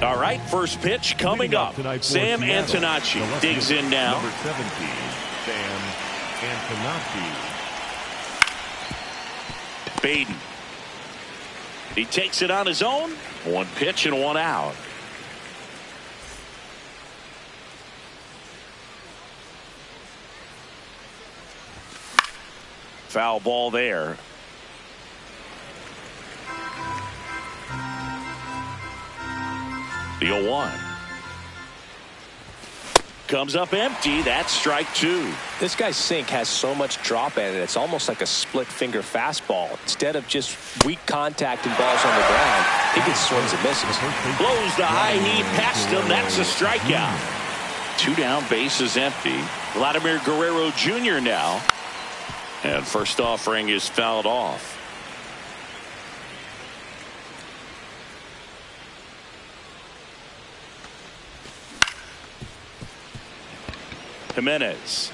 All right, first pitch coming up. Sam Antonacci digs in now. Number 17, Sam Antonacci. Baden. He takes it on his own. One pitch and one out. Foul ball there. The 0-1. Comes up empty. That's strike two. This guy's sink has so much drop in it. It's almost like a split finger fastball. Instead of just weak contact and balls on the ground, he gets swings and misses. Blows the high heat past him. That's a strikeout. Two down, bases empty. Vladimir Guerrero Jr. now. And first offering is fouled off. Jimenez.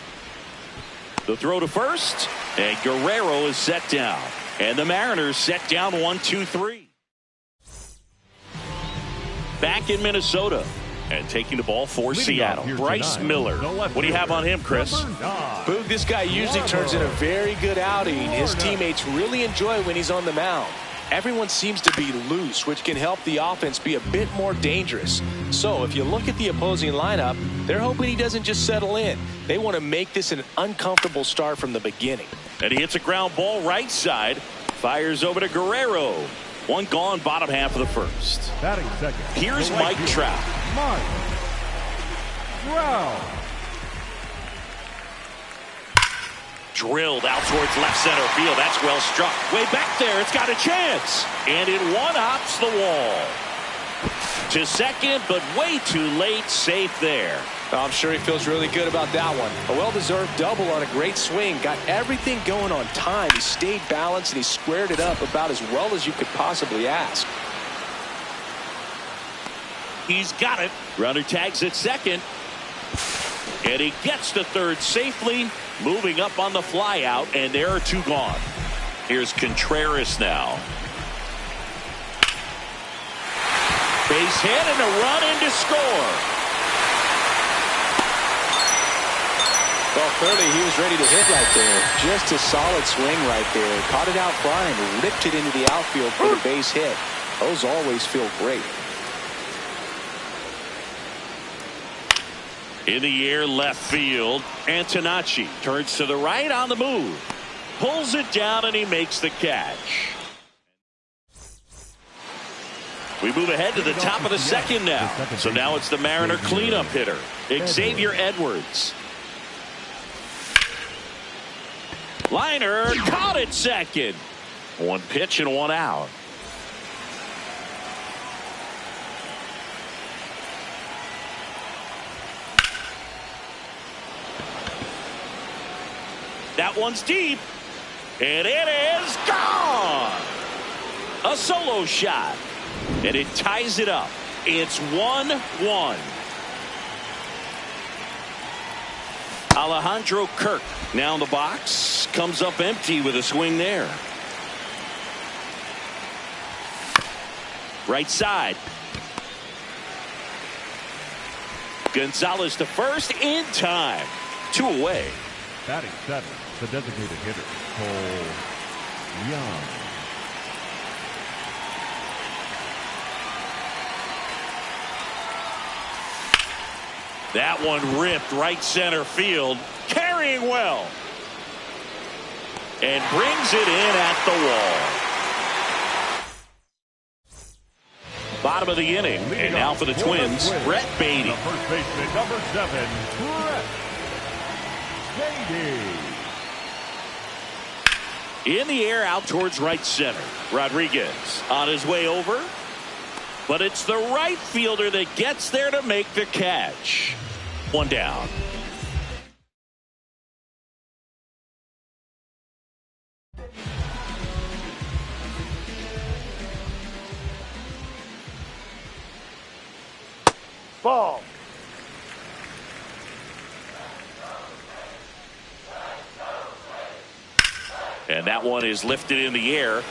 The throw to first, and Guerrero is set down. And the Mariners set down 1-2-3. Back in Minnesota. And taking the ball for Seattle. Bryce Miller. What do you have on him, Chris? Boog, this guy usually turns in a very good outing. His teammates really enjoy when he's on the mound. Everyone seems to be loose, which can help the offense be a bit more dangerous. So if you look at the opposing lineup, they're hoping he doesn't just settle in. They want to make this an uncomfortable start from the beginning. And he hits a ground ball right side. Fires over to Guerrero. One gone, bottom half of the first. Batting second. Here's Mike Trout. Mike Trout. Drilled out towards left center field. That's well struck. Way back there. It's got a chance. And it one-hops the wall. To second, but way too late. Safe there. I'm sure he feels really good about that one. A well-deserved double on a great swing. Got everything going on time. He stayed balanced and he squared it up about as well as you could possibly ask. He's got it. Runner tags at second. And he gets to third safely. Moving up on the fly out, and there are two gone. Here's Contreras now. Base hit and a run in to score. Well, clearly he was ready to hit right there. Just a solid swing right there. Caught it out front and ripped it into the outfield for the base hit. Those always feel great. In the air, left field. Antonacci turns to the right on the move. Pulls it down and he makes the catch. We move ahead to the top of the second now. So now it's the Mariner cleanup hitter, Xavier Edwards. Liner caught at second. One pitch and one out. That one's deep. And it is gone. A solo shot. And it ties it up. It's 1-1. Alejandro Kirk now in the box. Comes up empty with a swing there. Right side. Gonzalez to first in time. Two away. Batting seven, the designated hitter, Cole Young. That one ripped right center field, carrying well. And brings it in at the wall. Bottom of the inning, and now for the Twins, Brett Beatty. The first baseman, number 7, Brett Beatty. In the air, out towards right center. Rodriguez on his way over. But it's the right fielder that gets there to make the catch. One down. Ball. And that one is lifted in the air.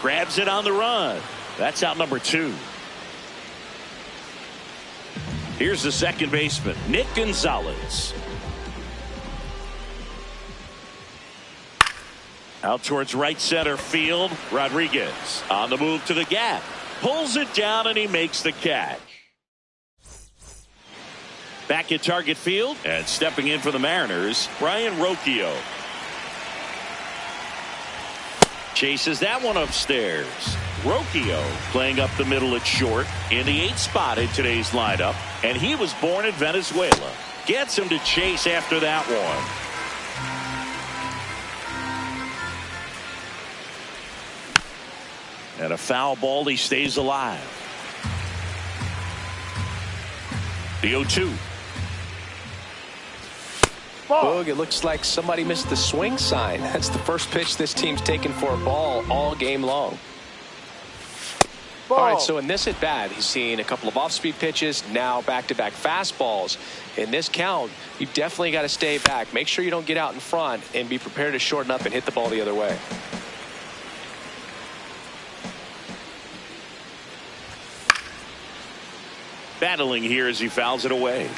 Grabs it on the run. That's out number 2. Here's the second baseman, Nick Gonzalez. Out towards right center field, Rodriguez on the move to the gap. Pulls it down and he makes the catch. Back at target field and stepping in for the Mariners, Brian Rocchio. Chases that one upstairs. Rocchio playing up the middle at short in the 8th spot in today's lineup, and he was born in Venezuela. Gets him to chase after that one. And a foul ball, he stays alive. The 0-2. Boog, it looks like somebody missed the swing sign. That's the first pitch this team's taken for a ball all game long. All right, so in this at bat, he's seen a couple of off-speed pitches, now back-to-back fastballs. In this count, you definitely got to stay back. Make sure you don't get out in front and be prepared to shorten up and hit the ball the other way. Battling here as he fouls it away.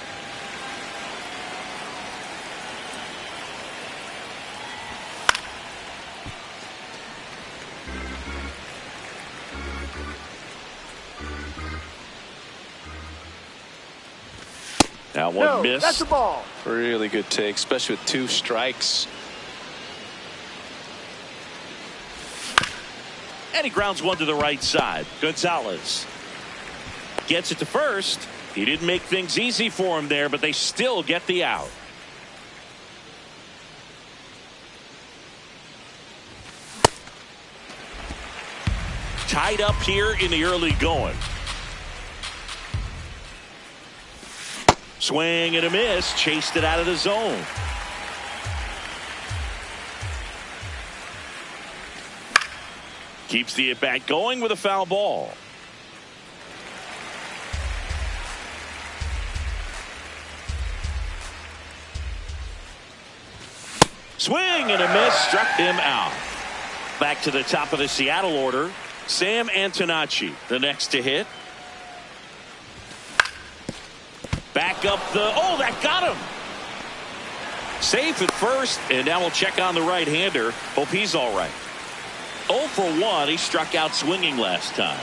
That one missed. That's a ball. Really good take, especially with 2 strikes. And he grounds one to the right side. Gonzalez gets it to first. He didn't make things easy for him there, but they still get the out. Tied up here in the early going. Swing and a miss. Chased it out of the zone. Keeps the at-bat going with a foul ball. Swing and a miss. Struck him out. Back to the top of the Seattle order. Sam Antonacci, the next to hit. Back up the... Oh, that got him. Safe at first, and now we'll check on the right-hander. Hope he's all right. 0 for 1. He struck out swinging last time.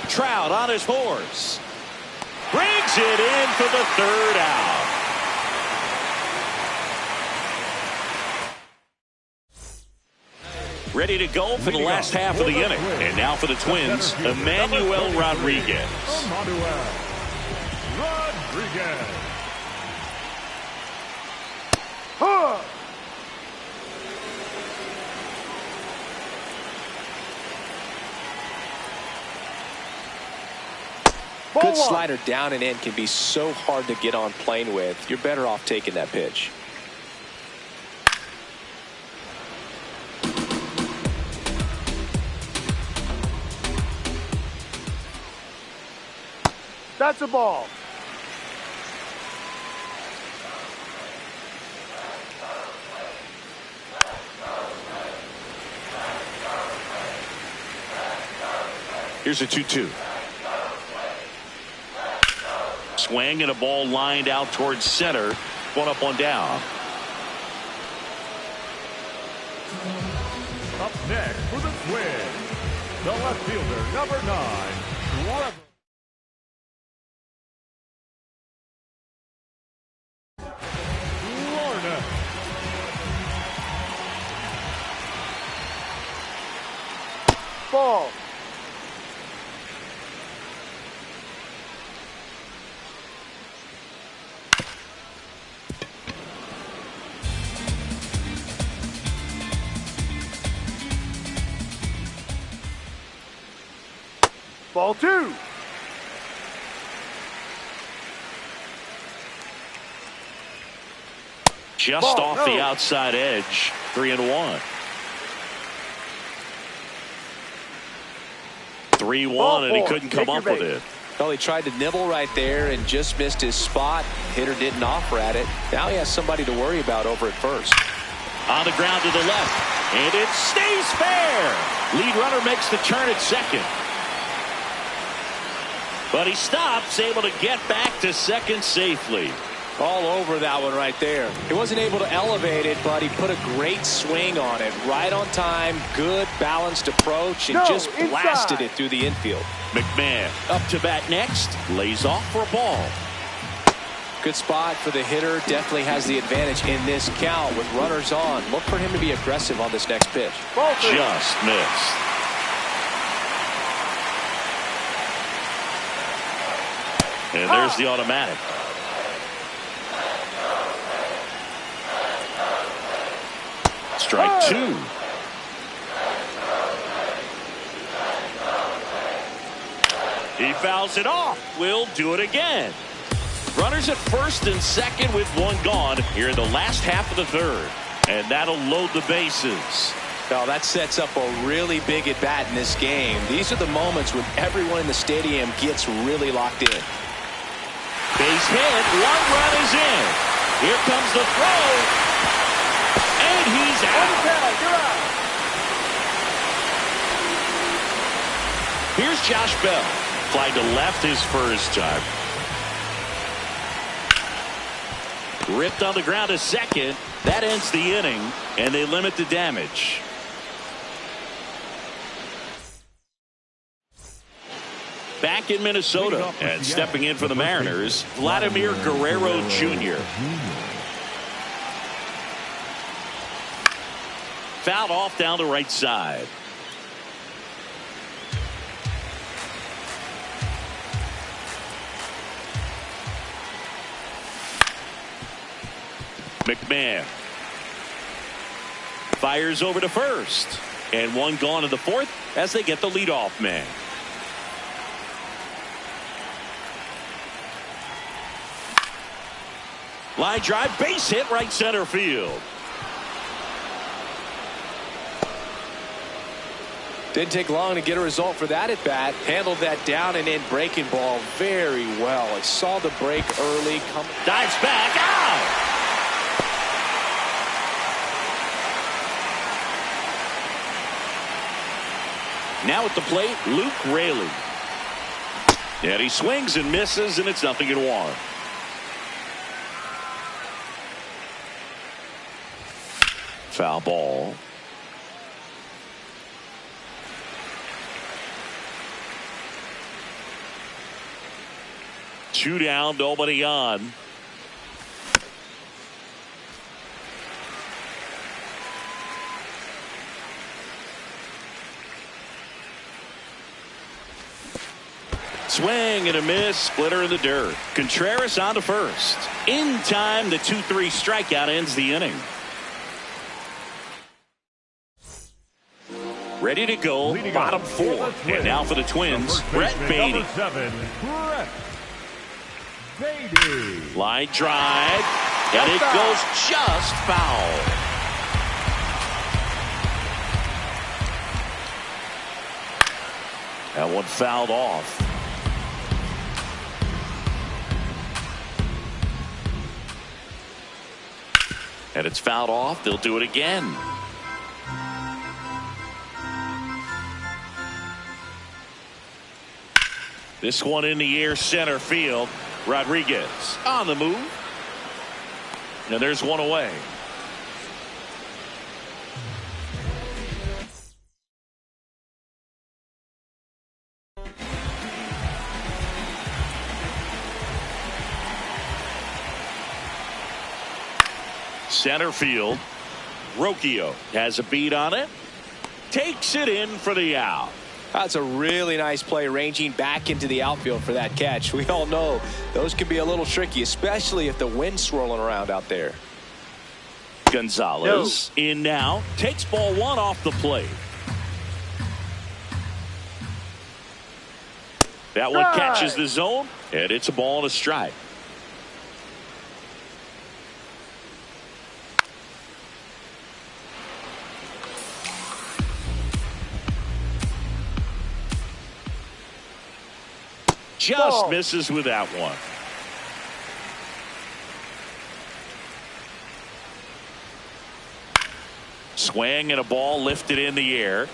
Trout on his horse. Brings it in for the 3rd out. Ready to go for the last half of the inning. And now for the Twins, Emmanuel Rodriguez. Emmanuel Rodriguez. Good slider down and in can be so hard to get on plane with. You're better off taking that pitch. That's a ball. Here's a 2-2. Swing and a ball lined out towards center. 1 up, 1 down. Up next for the Twins, the left fielder, number 9, Trevor. Ball. Ball 2. Just off the outside edge. 3-1. 3-1, and he couldn't come up with it. Well, he tried to nibble right there and just missed his spot. Hitter didn't offer at it. Now he has somebody to worry about over at first. On the ground to the left, and it stays fair. Lead runner makes the turn at second. But he stops, able to get back to second safely. All over that one right there. He wasn't able to elevate it, but he put a great swing on it. Right on time, good balanced approach, and just blasted it through the infield. McMahon up to bat next. Lays off for a ball. Good spot for the hitter. Definitely has the advantage in this count with runners on. Look for him to be aggressive on this next pitch. Just missed. And there's the automatic. Strike two. He fouls it off. We'll do it again. Runners at first and second with one gone here in the last half of the third. And that'll load the bases. Well, that sets up a really big at bat in this game. These are the moments when everyone in the stadium gets really locked in. Base hit. One run is in. Here comes the throw. And he's out. Here's Josh Bell. Fly to left his first time. Ripped on the ground to second. That ends the inning, and they limit the damage. Back in Minnesota, and stepping in for the Mariners, Vladimir Guerrero Jr. Fouled off down the right side. McMahon fires over to first, and one gone in the fourth as they get the leadoff man. Line drive, base hit, right center field. Didn't take long to get a result for that at bat. Handled that down and in breaking ball very well. I saw the break early. Dives back out. Now at the plate, Luke Raley. And he swings and misses, and it's 0-1. Foul ball. Two down, nobody on. Swing and a miss, splitter in the dirt. Contreras on to first. In time, the 2-3 strikeout ends the inning. Ready to go, bottom four. And now for the Twins, Brett Beatty. Line drive, and it goes just foul. That one fouled off. And it's fouled off. They'll do it again. This one in the air, center field. Rodriguez on the move. And there's one away. Center field. Rocchio has a beat on it. Takes it in for the out. That's a really nice play, ranging back into the outfield for that catch. We all know those can be a little tricky, especially if the wind's swirling around out there. Gonzalez in now. Takes ball one off the plate. That one catches the zone, and it's a ball and a strike. Just misses with that one. Swing and a ball lifted in the air.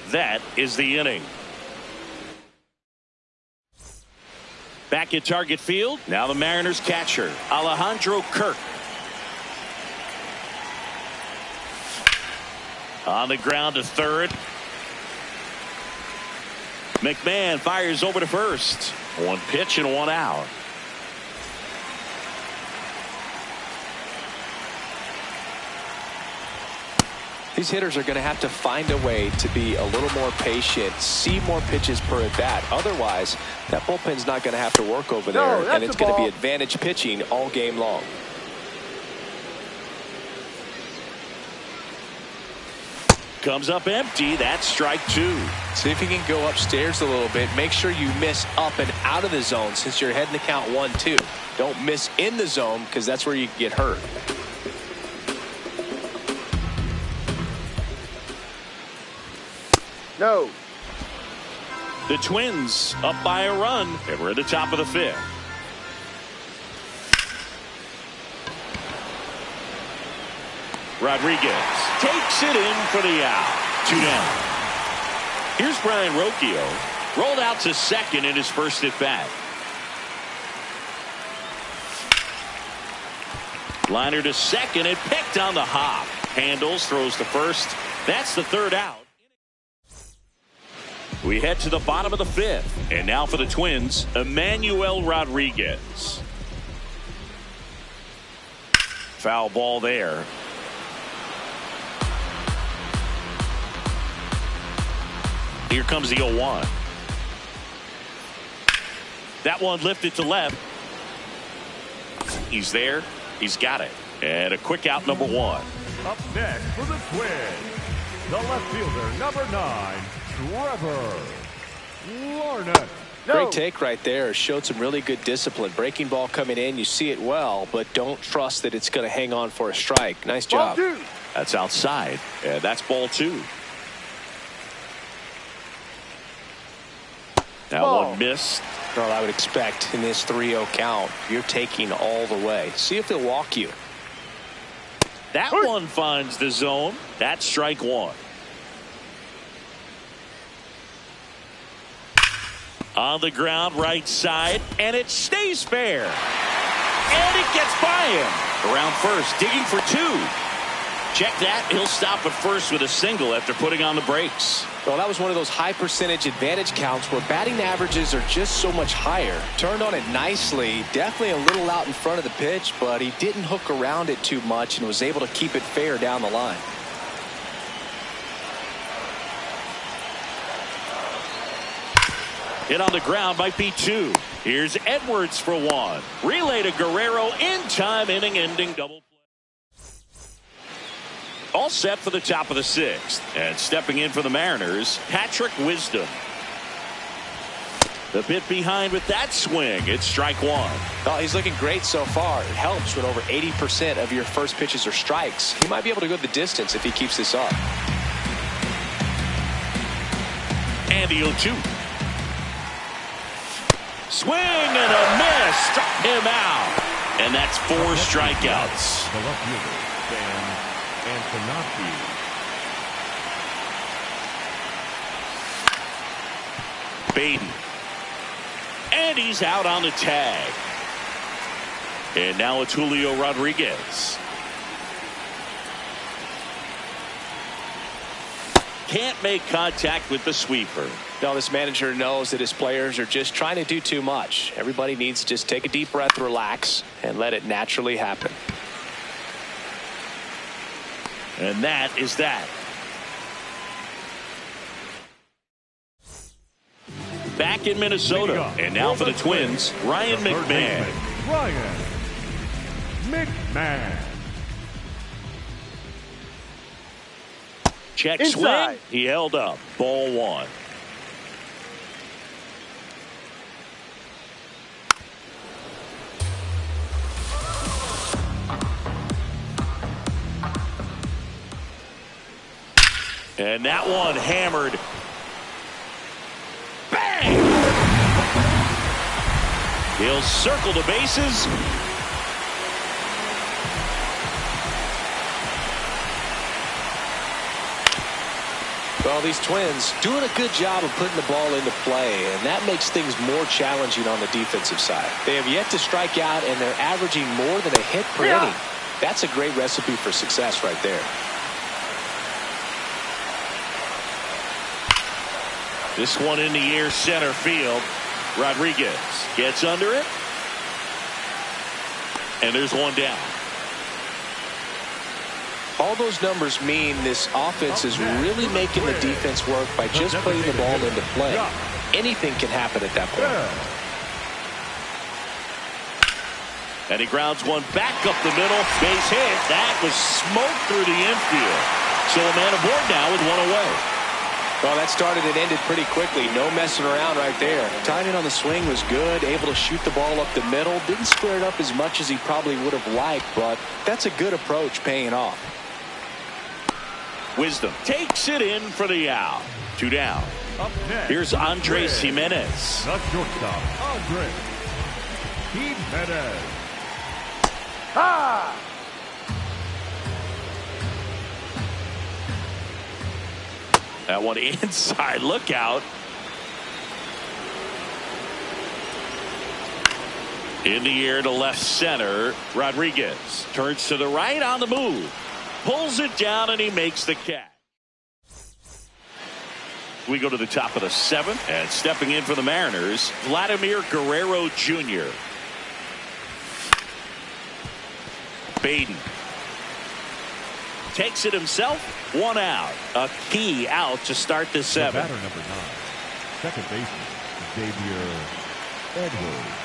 That is the inning. Back at target field. Now the Mariners catcher, Alejandro Kirk. On the ground to third. McMahon fires over to first. One pitch and one out. These hitters are going to have to find a way to be a little more patient, see more pitches per at bat. Otherwise, that bullpen's not going to have to work over there, and it's going to be advantage pitching all game long. Comes up empty. That's strike two. See if you can go upstairs a little bit. Make sure you miss up and out of the zone since you're heading to count 1-2. Don't miss in the zone because that's where you get hurt. No. The Twins up by a run, and we're at the top of the fifth. Rodriguez takes it in for the out. 2 down. Here's Brian Rocchio. Rolled out to second in his first at bat. Liner to second and picked on the hop. Handles, throws to first. That's the third out. We head to the bottom of the fifth. And now for the Twins, Emmanuel Rodriguez. Foul ball there. Here comes the 0-1. That one lifted to left. He's there. He's got it. And a quick out, number 1. Up next for the Twins, the left fielder, number 9, Trevor Larnett. No. Great take right there. Showed some really good discipline. Breaking ball coming in. You see it well, but don't trust that it's going to hang on for a strike. Nice job. Ball 2. That's outside. And that's ball 2. That Ball. one missed. Well, I would expect in this 3-0 count, you're taking all the way. See if they'll walk you. That one finds the zone. That's strike 1. On the ground, right side, and it stays fair. And it gets by him. Around first, digging for 2. Check that. He'll stop at first with a single after putting on the brakes. Well, that was one of those high percentage advantage counts where batting averages are just so much higher. Turned on it nicely. Definitely a little out in front of the pitch, but he didn't hook around it too much and was able to keep it fair down the line. Hit on the ground might be 2. Here's Edwards for 1. Relay to Guerrero in time, inning-ending double play. All set for the top of the 6th. And stepping in for the Mariners, Patrick Wisdom. The bit behind with that swing. It's strike 1. Well, he's looking great so far. It helps when over 80% of your first pitches are strikes. He might be able to go the distance if he keeps this up. And the 0-2. Swing and a miss. Struck him out. And that's 4 strikeouts. The left fielder, Dan Antonacci. Baden. And he's out on the tag. And now it's Julio Rodriguez. Can't make contact with the sweeper. Now this manager knows that his players are just trying to do too much. Everybody needs to just take a deep breath, relax, and let it naturally happen. And that is that. Back in Minnesota, and now for the Twins, Ryan McMahon. Ryan McMahon. Check Inside. swing. He held up. Ball 1. And that one hammered. Bang! He'll circle the bases. Well, these Twins doing a good job of putting the ball into play, and that makes things more challenging on the defensive side. They have yet to strike out, and they're averaging more than a hit per inning. That's a great recipe for success right there. This one in the air, center field. Rodriguez gets under it. And there's one down. All those numbers mean this offense is really making the defense work by just putting the ball into play. Anything can happen at that point. And he grounds one back up the middle. Base hit. That was smoked through the infield. So a man aboard now with one away. Well, that started and ended pretty quickly. No messing around right there. Timing on the swing was good. Able to shoot the ball up the middle. Didn't square it up as much as he probably would have liked, but that's a good approach paying off. Wisdom takes it in for the out. 2 down. Up next, Here's Andres Jimenez. The shortstop, Andres Jimenez. Ha! That one inside. Look out. In the air to left center. Rodriguez turns to the right on the move. Pulls it down and he makes the catch. We go to the top of the 7th, and stepping in for the Mariners, Vladimir Guerrero Jr. Baden takes it himself. 1 out. A key out to start the 7th. Batter number 9, second baseman, Xavier Edwards.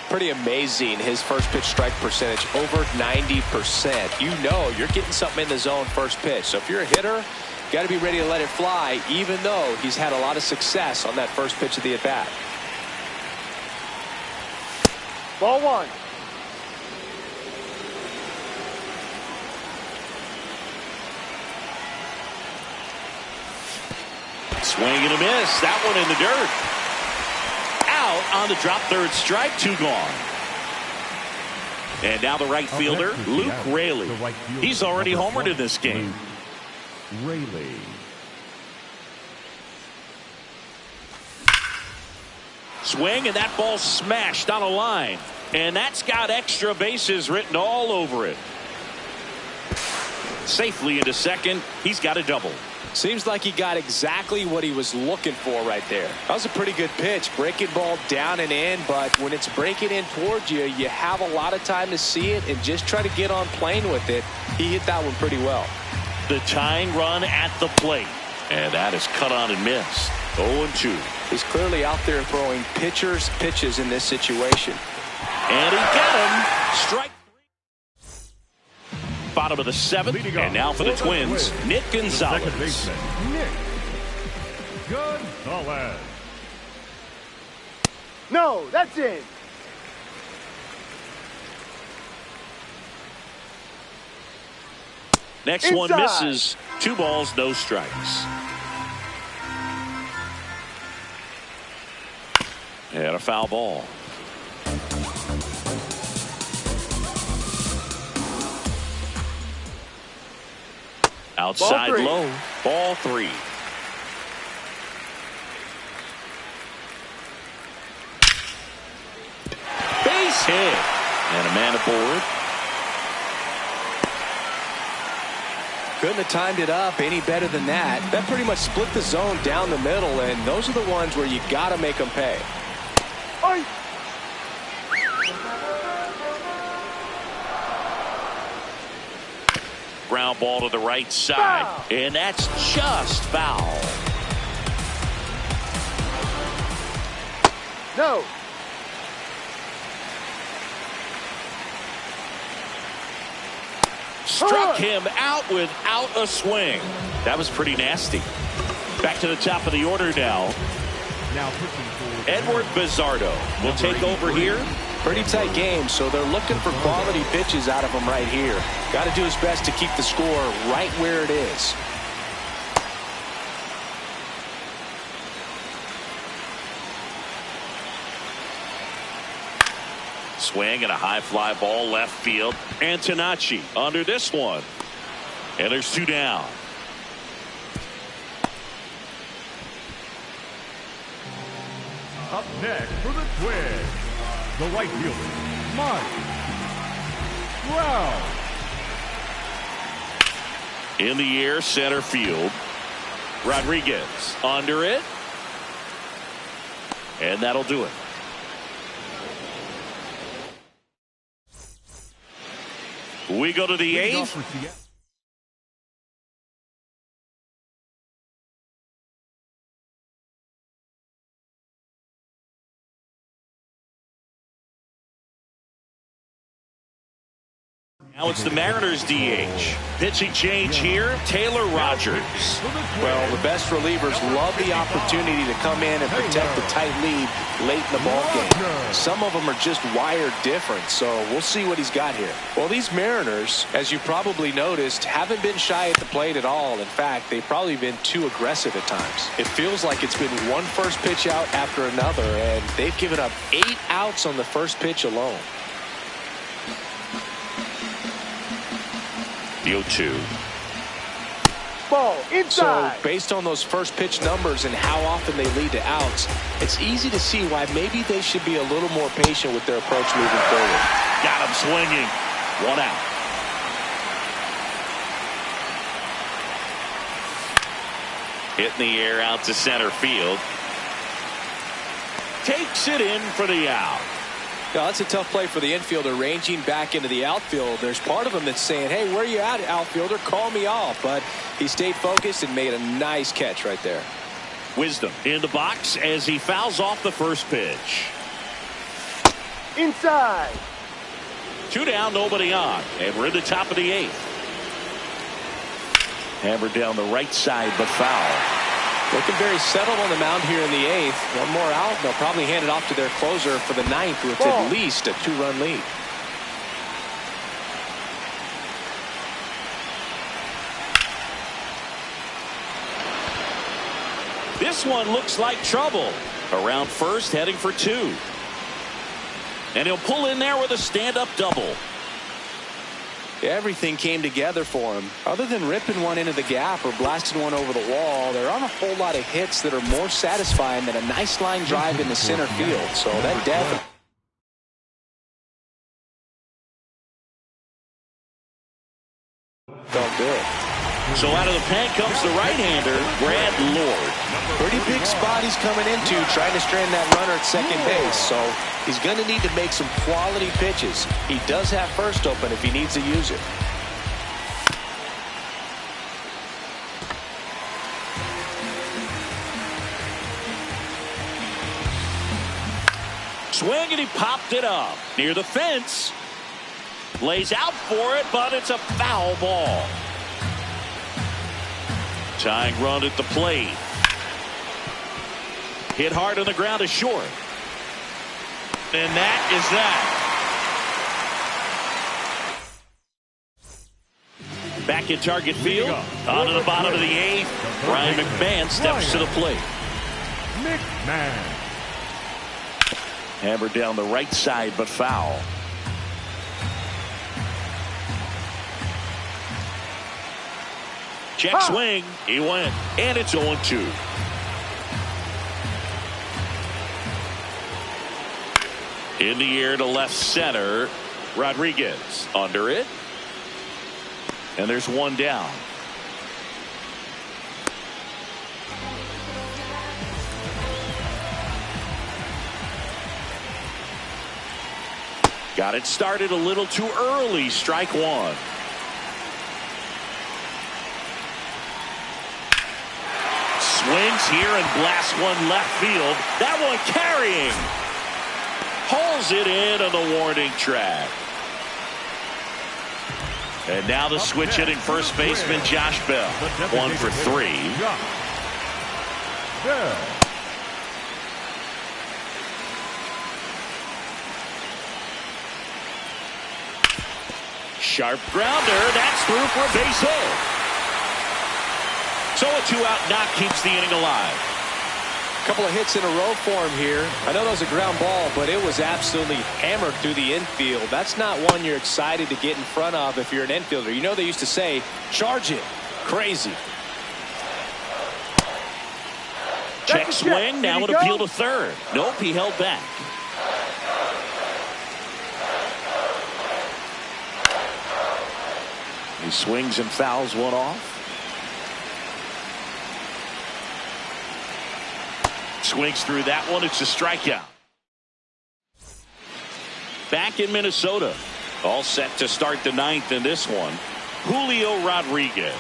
Pretty amazing, his first pitch strike percentage, over 90%. You know you're getting something in the zone first pitch. So if you're a hitter, got to be ready to let it fly, even though he's had a lot of success on that first pitch of the at-bat. Ball 1. Swing and a miss. That one in the dirt. Out on the drop, third strike. 2 gone. And now the right fielder, Luke Raley. He's already homered in this game. Raley. Swing, and that ball smashed on a line. And that's got extra bases written all over it. Safely into second. He's got a double. Seems like he got exactly what he was looking for right there. That was a pretty good pitch. Breaking ball down and in, but when it's breaking in towards you, you have a lot of time to see it and just try to get on plane with it. He hit that one pretty well. The tying run at the plate. And that is cut on and missed. 0-2. He's clearly out there throwing pitchers' pitches in this situation. And he got him. Strike. Bottom of the 7th, and now for the Twins, Nick Gonzalez. Second baseman, Nick Gonzalez. No, that's in. Next one misses. 2 balls, no strikes. And a foul ball. Outside low. Ball 3. Base hit. And a man aboard. Couldn't have timed it up any better than that. That pretty much split the zone down the middle, and those are the ones where you got to make them pay. Oi. Ground ball to the right side. Foul. And that's just foul. No. Struck him out without a swing. That was pretty nasty. Back to the top of the order now. Now pitching for Edward Bizardo will take over here. Pretty tight game, so they're looking for quality pitches out of him right here. Got to do his best to keep the score right where it is. Swing and a high fly ball left field. Antonacci under this one. And there's 2 down. Up next for the Twins, the right fielder, Mike Trout. In the air, center field. Rodriguez under it. And that'll do it. We go to the 8th. Now it's the Mariners DH. Pitching change here, Taylor Rogers. Well, the best relievers love the opportunity to come in and protect the tight lead late in the ball game. Some of them are just wired different, so we'll see what he's got here. Well, these Mariners, as you probably noticed, haven't been shy at the plate at all. In fact, they've probably been too aggressive at times. It feels like it's been one first pitch out after another, and they've given up 8 outs on the first pitch alone. The 0-2. Ball inside. So based on those first pitch numbers and how often they lead to outs, it's easy to see why maybe they should be a little more patient with their approach moving forward. Got him swinging. 1 out. Hitting the air out to center field. Takes it in for the out. Now, that's a tough play for the infielder, ranging back into the outfield. There's part of him that's saying, hey, where you at, outfielder? Call me off. But he stayed focused and made a nice catch right there. Wisdom in the box as he fouls off the first pitch. Inside. 2 down, nobody on. And we're in the top of the 8th. Hammered down the right side, but foul. Looking very settled on the mound here in the 8th. One more out, they'll probably hand it off to their closer for the 9th with at least a 2-run lead. This one looks like trouble. Around first, heading for 2. And he'll pull in there with a stand-up double. Everything came together for him. Other than ripping one into the gap or blasting one over the wall, there aren't a whole lot of hits that are more satisfying than a nice line drive in the center field. So that definitely felt good. So out of the pen comes the right-hander, Brad Lord. Pretty big spot he's coming into, trying to strand that runner at second base. So he's going to need to make some quality pitches. He does have first open if he needs to use it. Swing, and he popped it up near the fence. Lays out for it, but it's a foul ball. Tying run at the plate. Hit hard on the ground to short. And that is that. Back in target field. On to the bottom of the 8th. Brian McMahon steps to the plate. McMahon. Hammered down the right side, but foul. Check swing. He went. And it's 0-2. In the air to left center. Rodriguez under it. And there's 1 down. Got it started a little too early. Strike 1. Swings here and blasts one left field. That one carrying. Hauls it in on the warning track. And now the switch hitting first baseman Josh Bell. 1 for 3. Sharp grounder. That's through for a base hit. So a 2-out knock keeps the inning alive. couple of hits in a row for him here. I know that was a ground ball, but it was absolutely hammered through the infield. That's not one you're excited to get in front of if you're an infielder. You know they used to say, charge it. Crazy. Check swing. Now an appeal to third. Nope, he held back. He swings and fouls one off. Swings through that one. It's a strikeout. Back in Minnesota. All set to start the ninth in this one. Julio Rodriguez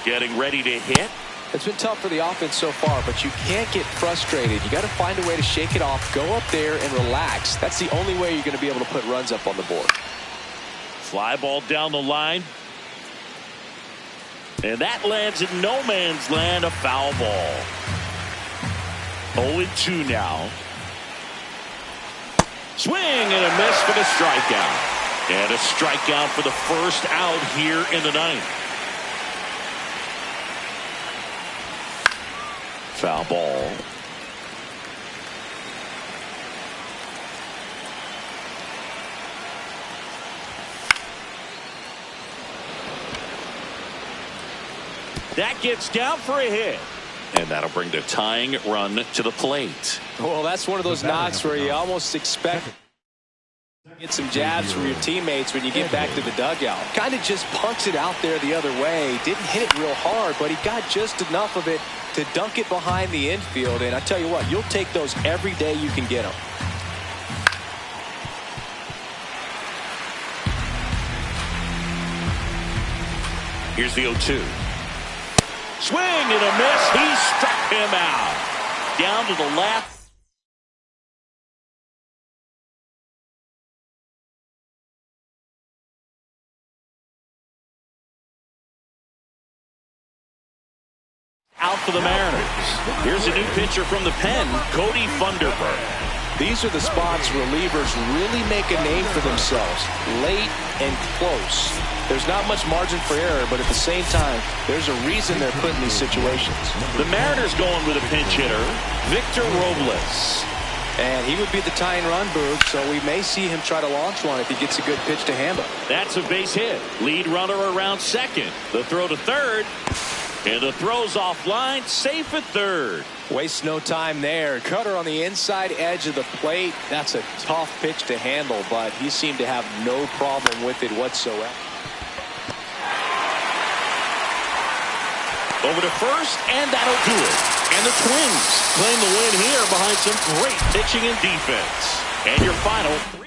getting ready to hit. It's been tough for the offense so far, but you can't get frustrated. You got to find a way to shake it off, go up there and relax. That's the only way you're going to be able to put runs up on the board. Fly ball down the line. And that lands in no man's land, a foul ball. 0-2 now. Swing and a miss for the strikeout. And a strikeout for the first out here in the ninth. Foul ball. That gets down for a hit. And that'll bring the tying run to the plate. Well, that's one of those knocks where you almost expect get some jabs from your teammates when you get back to the dugout. Kind of just punts it out there the other way. Didn't hit it real hard, but he got just enough of it to dunk it behind the infield. And I tell you what, you'll take those every day you can get them. Here's the 0-2. Swing and a miss. He struck him out. Down to the left. Out for the Mariners. Here's a new pitcher from the pen, Cody Funderburk. These are the spots relievers really make a name for themselves. Late and close. There's not much margin for error, but at the same time, there's a reason they're put in these situations. The Mariners going with a pinch hitter, Victor Robles. And he would be the tying run, Boog, so we may see him try to launch one if he gets a good pitch to handle. That's a base hit. Lead runner around second. The throw to third. And the throw's offline, safe at third. Wastes no time there. Cutter on the inside edge of the plate. That's a tough pitch to handle, but he seemed to have no problem with it whatsoever. Over to first, and that'll do it. And the Twins claim the win here behind some great pitching and defense. And your final.